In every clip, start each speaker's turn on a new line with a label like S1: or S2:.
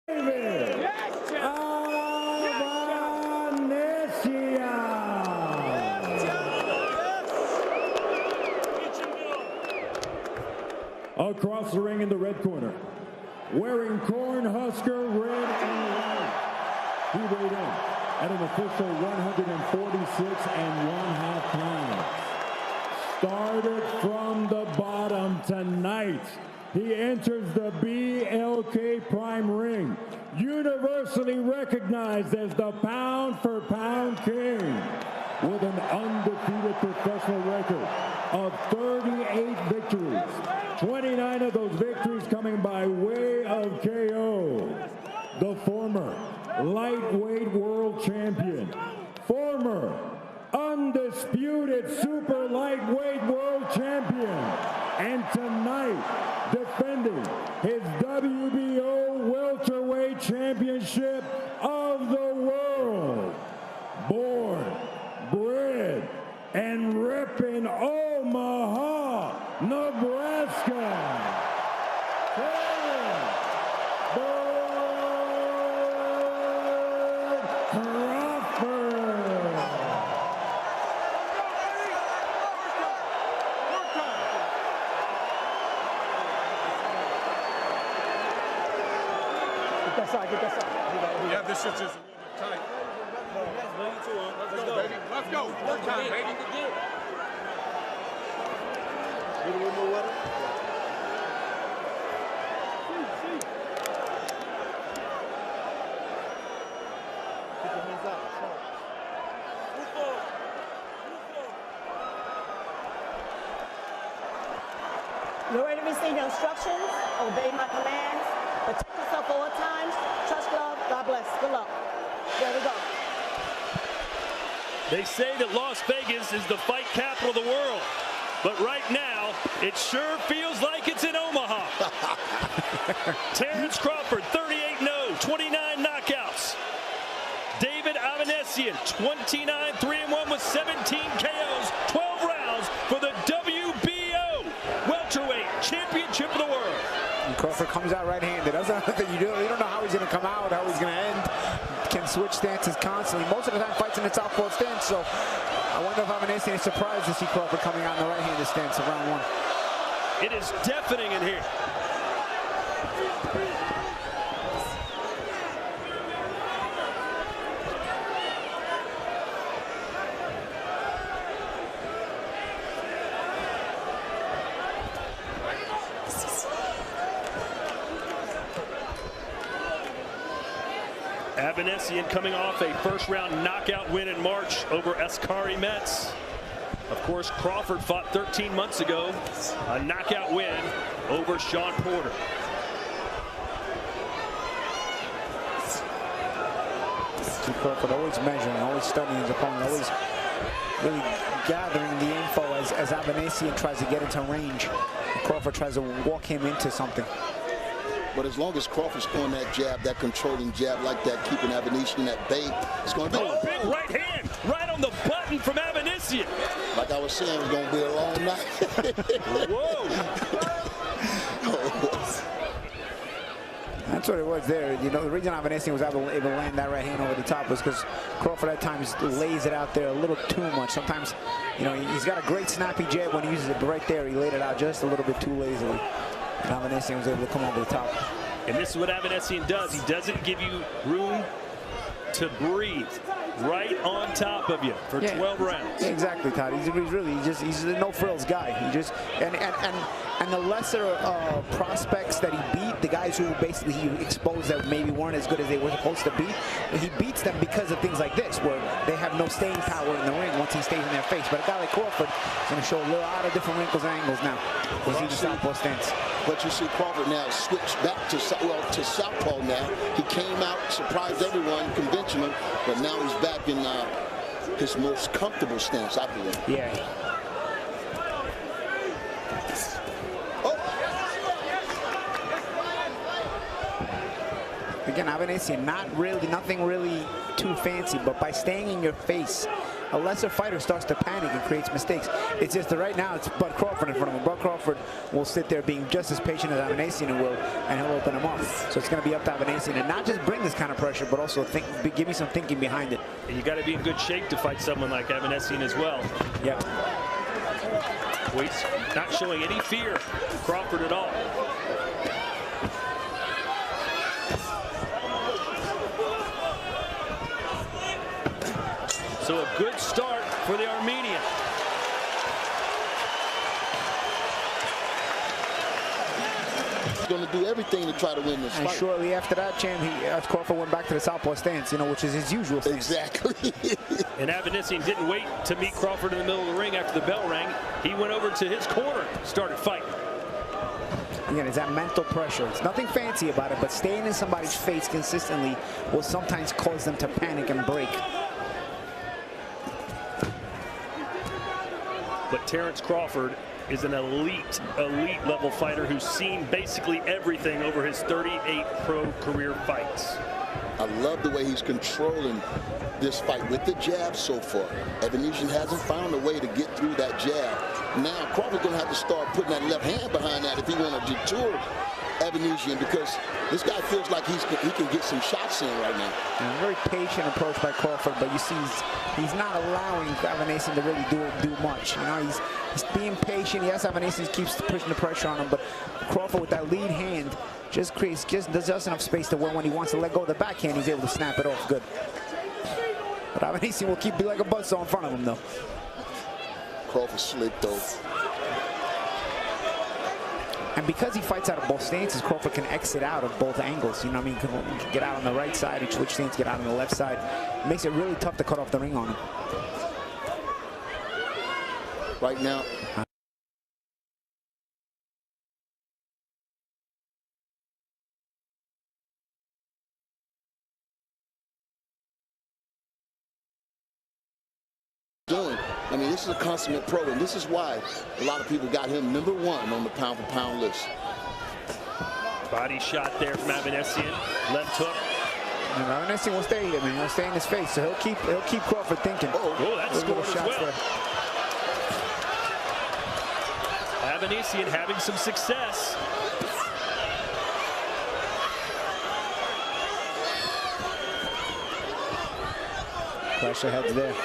S1: Avanesyan. Across the ring in the red corner, wearing Cornhusker red and white, he weighed in at an official 146.5 pounds. Started from the bottom tonight. He enters the BLK Prime Ring, universally recognized as the pound-for-pound king, with an undefeated professional record of 38 victories, 29 of those victories coming by way of KO. The former lightweight world champion, former undisputed super lightweight world champion, and tonight defending his WBO welterweight championship of the world. Born, bred, and repping Omaha, Nebraska, Terrence Crawford.
S2: Get that side.
S3: Yeah, this shit's just a little bit tight. Let's go, baby. Let's go. Work time, baby.
S2: Get a little more weather. Keep your hands out.
S4: You already received the instructions. Obey my commands. Protect yourself at all times. Trust God. God bless. Good luck. There we go.
S5: They say that Las Vegas is the fight capital of the world. But right now, it sure feels like it's in Omaha. Terrence Crawford, 38-0, 29 knockouts. David Avanesyan, 29, 3-1 with 17 KOs, 12 rounds for the WBO welterweight championship of the world.
S6: And Crawford comes out right-handed. That's another thing you don't know how he's going to come out, how he's going to end. Can switch stances constantly. Most of the time fights in the southpaw stance, so I wonder if Avanesyan is surprised to see Crawford coming out in the right-handed stance in round one.
S5: It is deafening in here. Avanesyan coming off a first-round knockout win in March over Askari Metz. Of course, Crawford fought 13 months ago, a knockout win over Sean Porter.
S6: Crawford always measuring, always studying his opponent, always really gathering the info as Avanesyan tries to get into range. Crawford tries to walk him into something.
S7: But as long as Crawford's throwing that jab, that controlling jab like that, keeping Avanesyan at bay, it's going to be...
S5: Oh, big right hand, right on the button from Avanesyan.
S7: Like I was saying, it's going to be a long night.
S5: Whoa.
S6: That's what it was there. You know, the reason Avanesyan was able to land that right hand over the top was because Crawford at times lays it out there a little too much. Sometimes, you know, he's got a great snappy jab when he uses it, but right there he laid it out just a little bit too lazily. And Avanesyan was able to come over the top.
S5: And this is what Avanesyan does. He doesn't give you room to breathe. Right on top of you for 12 rounds.
S6: Yeah, exactly, Todd. He's a no frills guy. He just and the lesser prospects that he beat, the guys who basically he exposed that maybe weren't as good as they were supposed to be, he beats them because of things like this, where they have no staying power in the ring once he stays in their face. But a guy like Crawford is going to show a lot of different wrinkles and angles now. He's in the southpaw stance.
S7: But you see Crawford now switch back to southpaw now. He came out, surprised everyone, conventional, but now he's back in his most comfortable stance, I believe.
S6: Yeah. Again, Avanesyan, nothing really too fancy, but by staying in your face, a lesser fighter starts to panic and creates mistakes. It's just that right now it's Bud Crawford in front of him. Bud Crawford will sit there being just as patient as Avanesyan will, and he'll open him up. So it's going to be up to Avanesyan and not just bring this kind of pressure, but also give me some thinking behind it.
S5: And you got to be in good shape to fight someone like Avanesyan as well.
S6: Yep.
S5: Waits, not showing any fear, Crawford at all. So a good start for the Armenian.
S7: He's going to do everything to try to win this
S6: And
S7: fight.
S6: shortly after that, champ, Crawford went back to the southpaw stance, you know, which is his usual stance.
S7: Exactly.
S5: And Avanesyan didn't wait to meet Crawford in the middle of the ring after the bell rang. He went over to his corner, started fighting.
S6: Again, it's that mental pressure. It's nothing fancy about it, but staying in somebody's face consistently will sometimes cause them to panic and break.
S5: But Terrence Crawford is an elite level fighter who's seen basically everything over his 38 pro career fights.
S7: I love the way he's controlling this fight with the jab so far. Avanesyan hasn't found a way to get through that jab. Now Crawford's going to have to start putting that left hand behind that if he want to detour Avanesyan, because this guy feels like he can get some shots in right now.
S6: And a very patient approach by Crawford, but you see he's not allowing Avanesyan to really do much. You know, he's being patient. Yes, Avanesyan keeps pushing the pressure on him, but Crawford with that lead hand just does enough space to where when he wants to let go of the backhand, he's able to snap it off good. But Avanesyan will be like a buzzsaw in front of him, though.
S7: Crawford slick, though.
S6: And because he fights out of both stances, Crawford can exit out of both angles. You know what I mean? He can get out on the right side, he switch stance, get out on the left side. It makes it really tough to cut off the ring on him.
S7: Right now, I mean, this is a consummate pro, and this is why a lot of people got him #1 on the pound-for-pound list.
S5: Body shot there from Avanesyan. Left hook.
S6: And Avanesyan will stay here, man. He'll stay in his face, so he'll keep Crawford thinking.
S5: Oh, that's scored as well.
S6: there.
S5: Avanesyan having some success.
S6: Pressure heads there.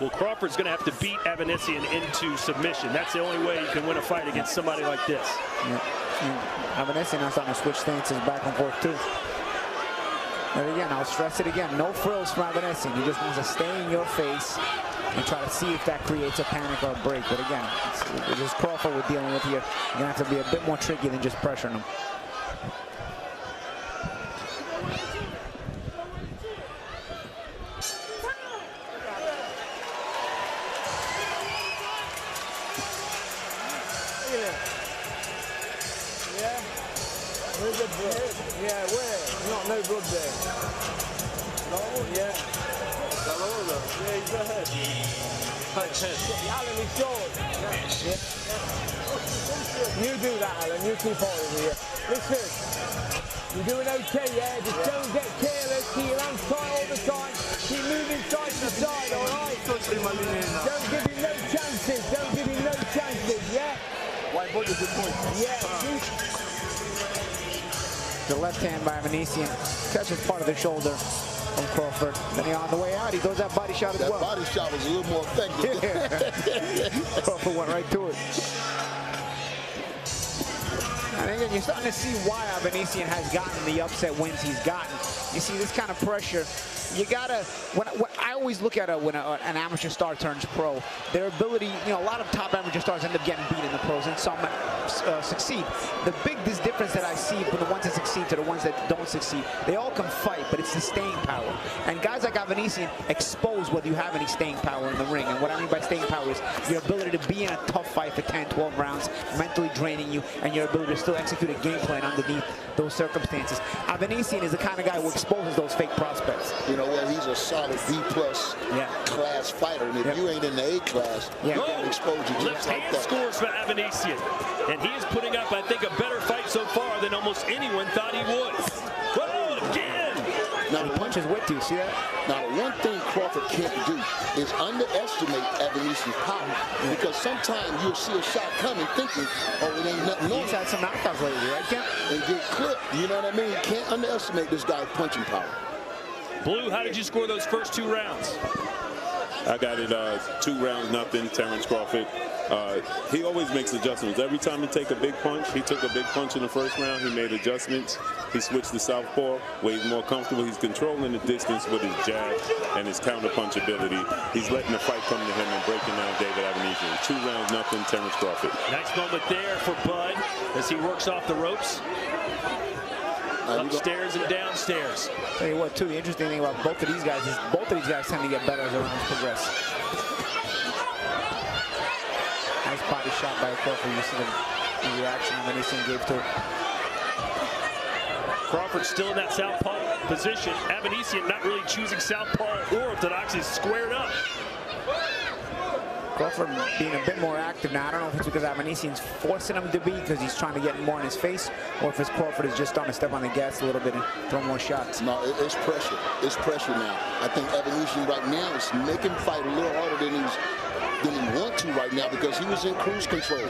S5: Well, Crawford's going to have to beat Avanesyan into submission. That's the only way you can win a fight against somebody like this.
S6: Yeah. Avanesyan now starting to switch stances back and forth, too. But again, I'll stress it again, no frills from Avanesyan. He just wants to stay in your face and try to see if that creates a panic or a break. But again, it's just Crawford we're dealing with here. You're going to have to be a bit more tricky than just pressuring him.
S2: Where's the blood? Yeah, where? No blood there. No? Yeah. Yeah, he's got hurt. Alan, he's short. Yeah. You do that, Alan. You keep on here. Listen, you're doing okay, yeah? Just don't get careless. Keep your hands tight all the time. Keep moving side to side, all right? Don't give him no chances. Don't give him no chances, yeah?
S7: White boy, good point.
S2: Yeah.
S6: The left hand by Avanesyan catches part of the shoulder from Crawford. Then on the way out, he goes that body shot as well.
S7: That body shot was a little more effective.
S6: Yeah. Crawford went right to it. And again, you're starting to see why Avanesyan has gotten the upset wins he's gotten. You see this kind of pressure. You gotta, when I always look at when an amateur star turns pro, their ability, you know, a lot of top amateur stars end up getting beat in the pros and some succeed. The biggest difference that I see from the ones that succeed to the ones that don't succeed, they all can fight, but it's the staying power. And guys like Avanesyan expose whether you have any staying power in the ring. And what I mean by staying power is your ability to be in a tough fight for 10, 12 rounds, mentally draining you, and your ability to still execute a game plan underneath those circumstances. Avanesyan is the kind of guy who exposes those fake prospects.
S7: You know what? He's a solid B+ A-plus class fighter. And if you ain't in the A class, you get exposure just
S5: Left
S7: like
S5: hand
S7: that.
S5: scores for Avanesyan. And he is putting up, I think, a better fight so far than almost anyone thought he would. Whoa, again!
S6: Now the punch is with you, see that?
S7: Now, the one thing Crawford can't do is underestimate Avanesyan's power. Because sometimes you'll see a shot coming thinking, oh, it ain't nothing on
S6: He's
S7: it,
S6: had some knockouts lately, right, Ken?
S7: and get clipped. You know what I mean? You can't underestimate this guy's punching power.
S5: Blue, how did you score those first 2 rounds?
S3: I got it 2-0, Terrence Crawford. He always makes adjustments. Every time he take a big punch, he took a big punch in the first round, he made adjustments. He switched to southpaw, where he's more comfortable. He's controlling the distance with his jab and his counter-punch ability. He's letting the fight come to him and breaking down David Avanesyan. 2-0, Terrence Crawford.
S5: Nice moment there for Bud as he works off the ropes. Upstairs and downstairs.
S6: Tell you what, too, the interesting thing about both of these guys is both of these guys tend to get better as the rounds progress. Nice body shot by Crawford. You see the reaction Avanesyan gave to it.
S5: Crawford still in that southpaw position. Avanesyan not really choosing southpaw or orthodox. He's squared up.
S6: Crawford being a bit more active now. I don't know if it's because Avanesyan's forcing him to be because he's trying to get more in his face, or if it's Crawford is just starting to step on the gas a little bit and throw more shots.
S7: No, it's pressure. It's pressure now. I think Avanesyan right now is making him fight a little harder than he wants to right now because he was in cruise control.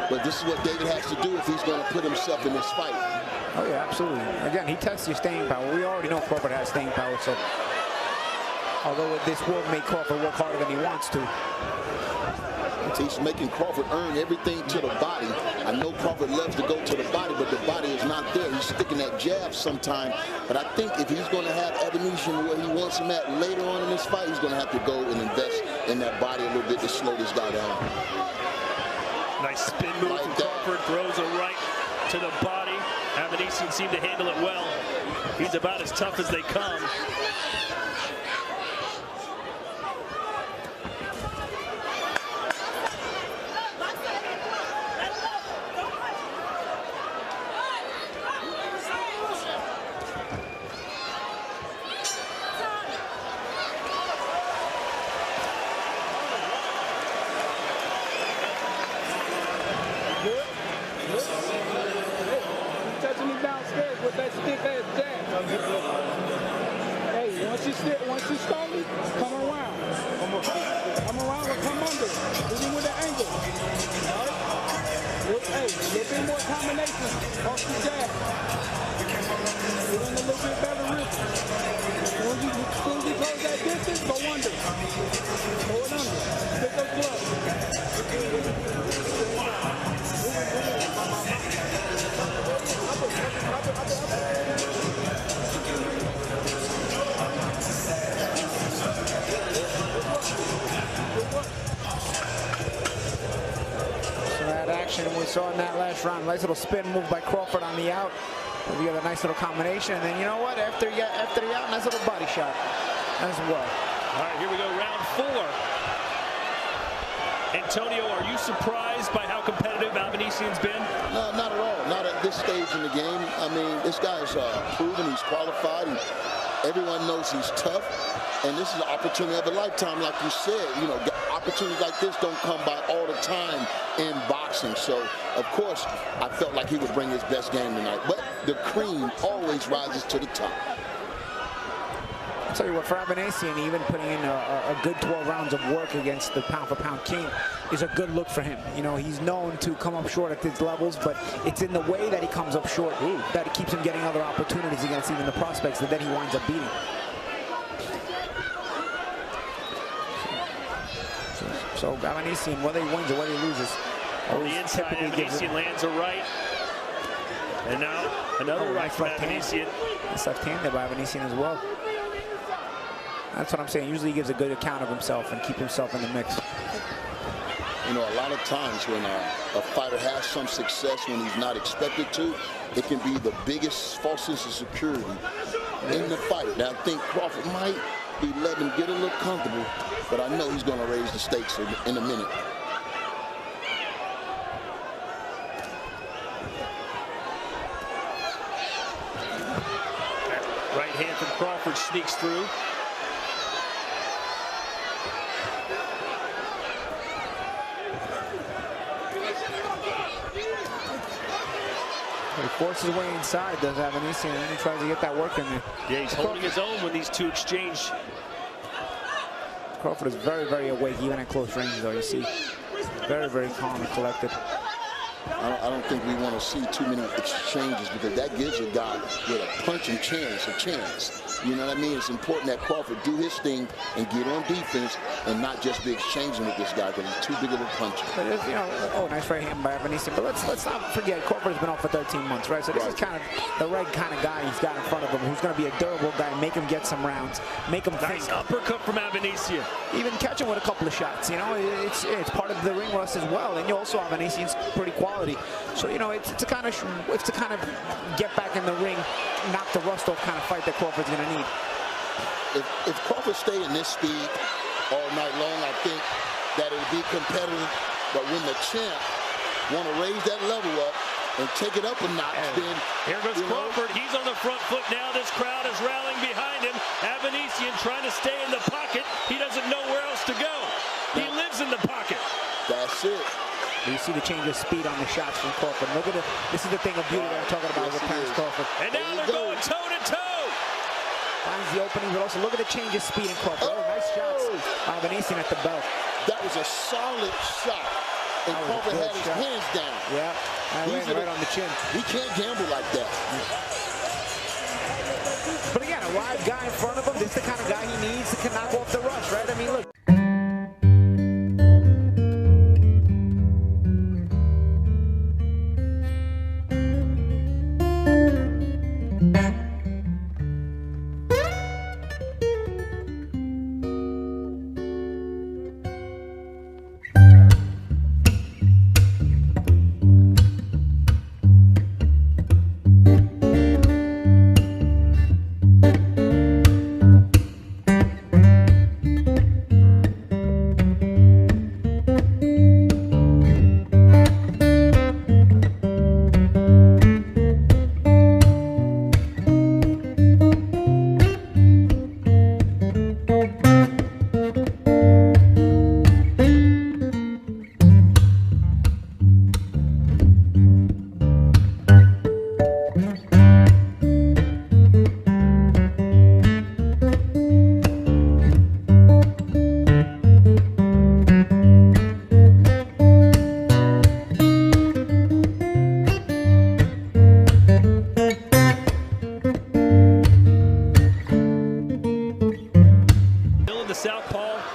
S7: But this is what David has to do if he's going to put himself in this fight.
S6: Oh, yeah, absolutely. Again, he tests your staying power. We already know Crawford has staying power, so although this will make Crawford work harder than he wants to.
S7: He's making Crawford earn everything to the body. I know Crawford loves to go to the body, but the body is not there. He's sticking that jab sometime. But I think if he's going to have Avanesyan where he wants him at later on in this fight, he's going to have to go and invest in that body a little bit to slow this guy down.
S5: Nice spin move from Crawford. Throws a right to the body. Avanesyan seemed to handle it well. He's about as tough as they come.
S2: Once you start me, come around. Come around or come under. Hit him with the angle. All right? Hey, a little bit more combination off the jab. Get in a little bit better rhythm. As soon as you close that distance, go under. Throw it under. Pick those gloves.
S6: We saw in that last round, nice little spin move by Crawford on the out. We got a nice little combination, and then you know what? After the out, nice little body shot as well.
S5: All right, here we go, round 4. Antonio, are you surprised by how competitive Avanesyan's been?
S7: No, not at all. Not at this stage in the game. I mean, this guy's proven he's qualified. Everyone knows he's tough, and this is an opportunity of a lifetime, like you said. You know, opportunities like this don't come by all the time in boxing. So, of course, I felt like he would bring his best game tonight. But the cream always rises to the top.
S6: I'll tell you what, for Avanesyan, even putting in a good 12 rounds of work against the pound-for-pound king is a good look for him. You know, he's known to come up short at these levels, but it's in the way that he comes up short that it keeps him getting other opportunities against even the prospects that then he winds up beating. So Avanesyan, whether he wins or whether he loses,
S5: on the inside, Avanesyan lands a right. And now another right from Avanesyan.
S6: It's left-handed by Avanesyan as well. That's what I'm saying. Usually he gives a good account of himself and keep himself in the mix.
S7: You know, a lot of times when a fighter has some success when he's not expected to, it can be the biggest false sense of security in the fight. Now, I think Crawford might be letting him get a little comfortable, but I know he's going to raise the stakes in a minute.
S5: Right hand from Crawford sneaks through.
S6: He forces his way inside, does Avanesyan, and then he tries to get that work in there.
S5: Yeah, he's holding his own when these two exchange.
S6: Crawford is very, very awake, even at close range, though. You see, very, very calm and collected.
S7: I don't think we want to see too many exchanges because that gives a guy with a punching chance a chance. You know what I mean? It's important that Crawford do his thing and get on defense and not just be exchanging with this guy because he's too big of a puncher.
S6: But you know, oh, nice right hand by Avanesyan. But let's not forget, Crawford's been off for 13 months, right? So this is kind of the right kind of guy he's got in front of him, who's going to be a durable guy, make him get some rounds, make him
S5: nice
S6: think.
S5: uppercut from Avanesyan.
S6: Even catch him with a couple of shots. You know, it's part of the ring rust as well. And you also Avanesyan's pretty quality. So you know, it's to kind of get back in the ring, knock the rust off kind of fight that Crawford's going to need.
S7: If Crawford stay in this speed all night long, I think that it'll be competitive. But when the champ want to raise that level up and take it up a notch, then
S5: here goes Crawford. He's on the front foot now. This crowd is rallying behind him. Avanesyan trying to stay in the pocket. He doesn't know where else to go. He lives in the pocket.
S7: That's it.
S6: You see the change of speed on the shots from Crawford. Look at it. This is the thing of beauty that I'm talking about with Terrence Crawford.
S5: And now they're going toe-to-toe.
S6: Finds the opening, but also look at the change of speed in Crawford. Oh, nice shots. Avanesyan at the belt.
S7: That was a solid shot. And Crawford had his hands down.
S6: Yeah, landed right on the chin.
S7: He can't gamble like that.
S6: But again, a live guy in front of him. This is the kind of guy he needs to knock off the rush, right? I mean, look.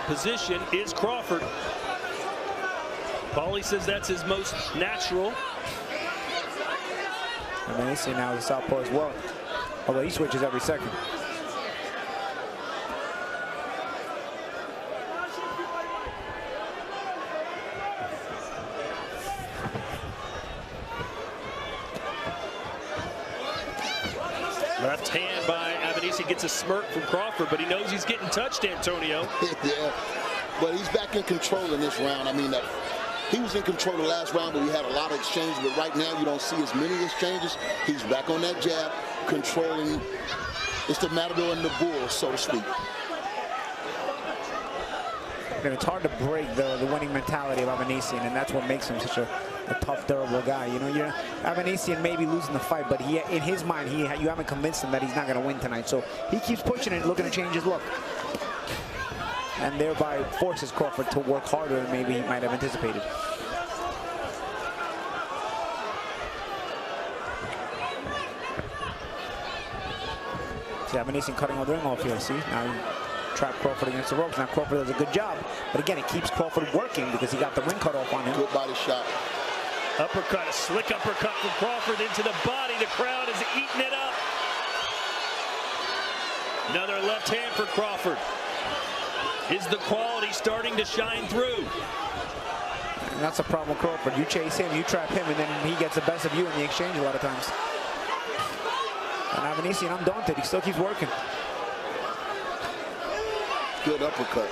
S5: Position is Crawford. Paulie says that's his most natural.
S6: Avanesyan now is a southpaw as well, although he switches every second.
S5: Left hand by Avanesyan gets a smirk from Crawford, but he knows he's getting touched, Antonio.
S7: Yeah, but he's back in control in this round. I mean, he was in control the last round, but we had a lot of exchanges. But right now, you don't see as many exchanges. He's back on that jab, controlling. It's the matador and the bull, so to speak.
S6: And it's hard to break the winning mentality of Avanesyan, and that's what makes him such a tough, durable guy. You know, Avanesyan may be losing the fight, but in his mind, you haven't convinced him that he's not going to win tonight. So he keeps pushing it, looking to change his look, and thereby forces Crawford to work harder than maybe he might have anticipated. See Avanesyan cutting all the ring off here. See, now he trapped Crawford against the ropes. Now Crawford does a good job, but again, it keeps Crawford working because he got the ring cut off on him.
S7: Good body shot.
S5: Uppercut, a slick uppercut from Crawford into the body. The crowd is eating it up. Another left hand for Crawford. Is the quality starting to shine through?
S6: And that's a problem with Crawford. You chase him, you trap him, and then he gets the best of you in the exchange a lot of times. And Avanesyan undaunted, he still keeps working.
S7: Good uppercut.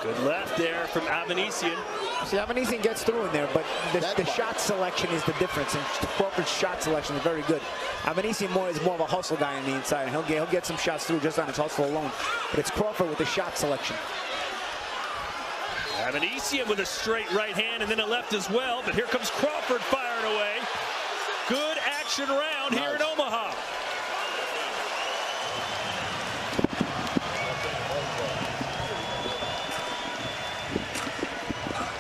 S5: Good left there from Avanesyan.
S6: See, Avanesyan gets through in there, but the shot selection is the difference, and Crawford's shot selection is very good. Avanesyan is more of a hustle guy on the inside, and he'll get some shots through just on his hustle alone. But it's Crawford with the shot selection.
S5: Avanesyan with a straight right hand and then a left as well, but here comes Crawford firing away. Good action round here in Omaha.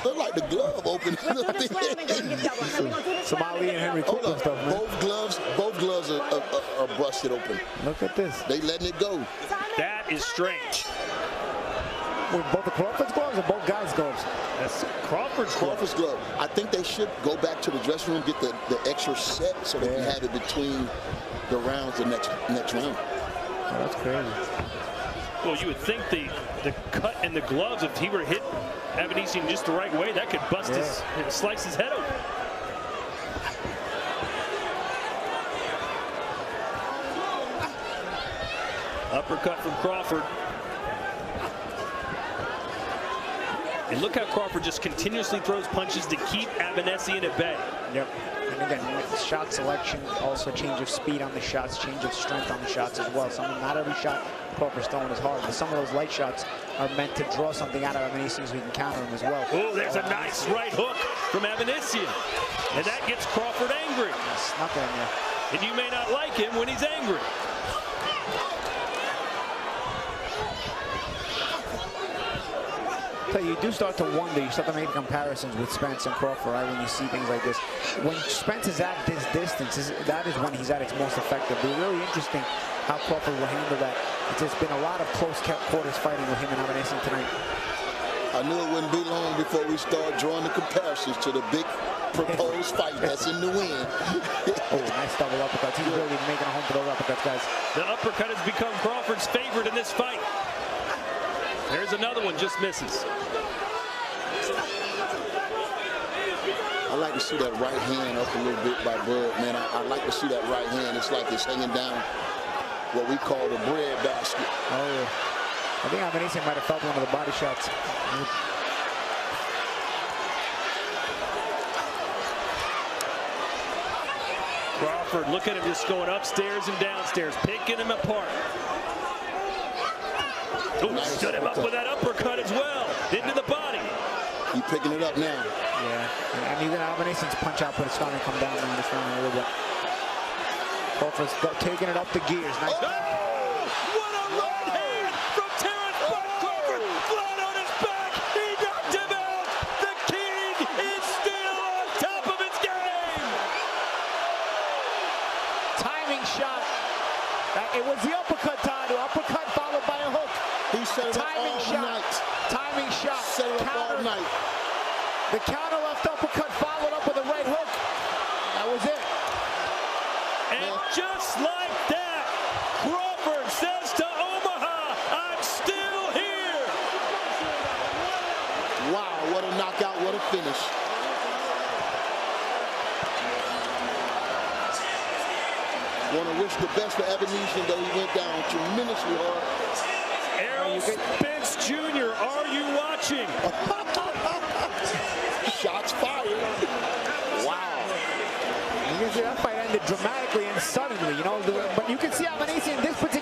S7: Look like the glove open.
S6: Somali and Henry Cook stuff, man.
S7: Both gloves are busted open.
S6: Look at this.
S7: They letting it go.
S5: That is strange.
S6: With both the Crawford's gloves or both guys' gloves?
S5: That's Crawford's
S7: glove. I think they should go back to the dressing room, get the extra set so they can have it between the rounds the next round.
S6: Oh, that's crazy.
S5: Well, you would think the cut in the gloves, if he were to hit Avanesyan just the right way, that could bust slice his head open. Uppercut from Crawford. And look how Crawford just continuously throws punches to keep Avanesyan at bay.
S6: Yep. And again, shot selection, also change of speed on the shots, change of strength on the shots as well. Not every shot Crawford's throwing is hard, but some of those light shots are meant to draw something out of Avanesyan so we can counter him as well.
S5: Oh, there's a nice right hook from Avanesyan. And that gets Crawford angry.
S6: Snuck it in there.
S5: And you may not like him when he's angry.
S6: You do start to wonder, you start to make comparisons with Spence and Crawford, right, when you see things like this. When Spence is at this distance, that is when he's at its most effective. It's really interesting how Crawford will handle that. There's been a lot of close quarters fighting with him and Avanesyan tonight.
S7: I knew it wouldn't be long before we start drawing the comparisons to the big proposed fight that's in the wind.
S6: Oh, nice double uppercut. He's really making a home for those uppercuts, guys.
S5: The uppercut has become Crawford's favorite in this fight. There's another one, just misses.
S7: I like to see that right hand up a little bit by Bud, man. I like to see that right hand. It's like it's hanging down what we call the bread basket.
S6: Oh, yeah. I think Avanesyan might have felt one of the body shots.
S5: Crawford, look at him just going upstairs and downstairs, picking him apart. Oh, nice. Stood him up with that uppercut as well, into the body.
S7: He's picking it up now.
S6: Yeah, and even Avanesyan's punch output is starting to come down now this round a little bit. Crawford's taking it up the gears. Nice.
S5: Oh, what a right hand from Terrence by Crawford. Flat on his back. He knocked him out. The king is still on top of his game.
S6: Timing shot. It was the uppercut, Todd. The uppercut followed by a hook.
S7: He set it up all night.
S6: Timing shot.
S7: Set it up all night.
S6: The counter left uppercut followed up with a right hook. That was it.
S5: And just like that, Crawford says to Omaha, I'm still here.
S7: Wow, what a knockout, what a finish. Want to wish the best for Avanesyan, though he went down tremendously hard.
S5: Errol Spence Jr., are you watching?
S7: Shots fired. Wow.
S6: You can see that fight ended dramatically and suddenly, you know, but you can see Avanesyan in this particular